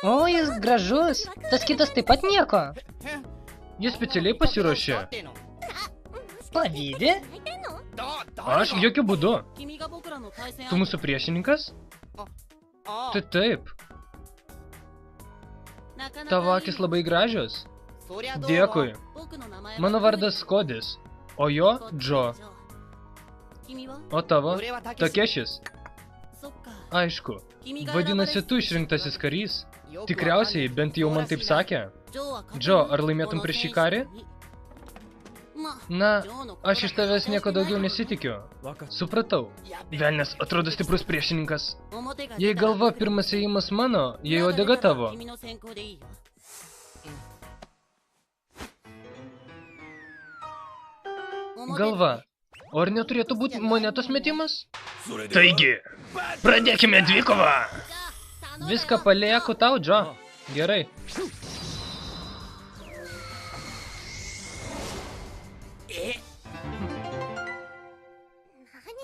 O, jis gražus. Tas kitas taip pat nieko. Jis specialiai pasiruošė. Pavydė? Aš jokių būdų. Tu mūsų priešininkas? Tai taip. Tavo akis labai gražios. Dėkui. Mano vardas Kodis, o jo Džo. O tavo? Takešis. Aišku. Vadinasi, tu išrinktasis karys? Tikriausiai, bent jau man taip sakė. Džo, ar laimėtum prieš šį karį? Na, aš iš tavęs nieko daugiau nesitikiu. Supratau. Velnias atrodo stiprus priešininkas. Jei galva pirmas ėjimas mano, jei uodega tavo. Galva. O ar neturėtų būti monetos metimas? Taigi, pradėkime dvikovą. Viską palieku tau, Džo. Gerai.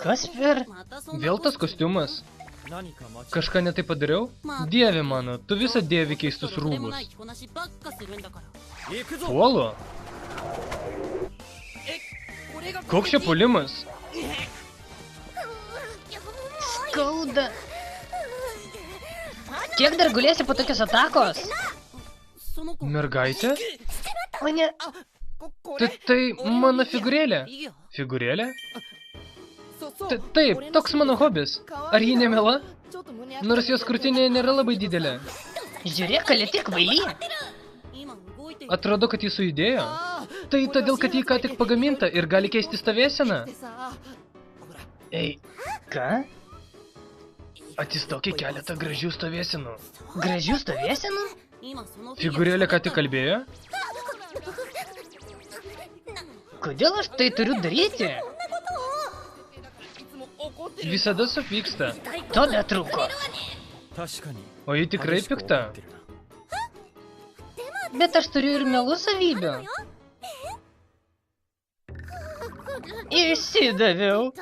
Kas per? Vėl tas kostiumas. Kažką netai padariau? Dieve mano, tu visą dėvi keistus rūbus. Puolu? Koks čia puolimas? Skauda. Kiek dar gulėsi po tokios atakos? Mergaitė? O ne, Tai mano figūrėlė. Figūrėlė? Taip, toks mano hobis. Ar ji nemela? Nors jos krūtinė nėra labai didelė. žiūrėk, kalė tik kvaily. Atrodo, kad jis sujudėjo. Tai todėl, kad ji ką tik pagaminta ir gali keisti stovėseną. Ei, Ką? atsistokė keletą gražių stovėsenų. Gražių stovėsenų? Figūrėlė ką tik kalbėjo? Kodėl aš tai turiu daryti? Visada supyksta. To betrūko. O ji tikrai pikta. Bet aš turiu ir melų savybių. Išsidaviau.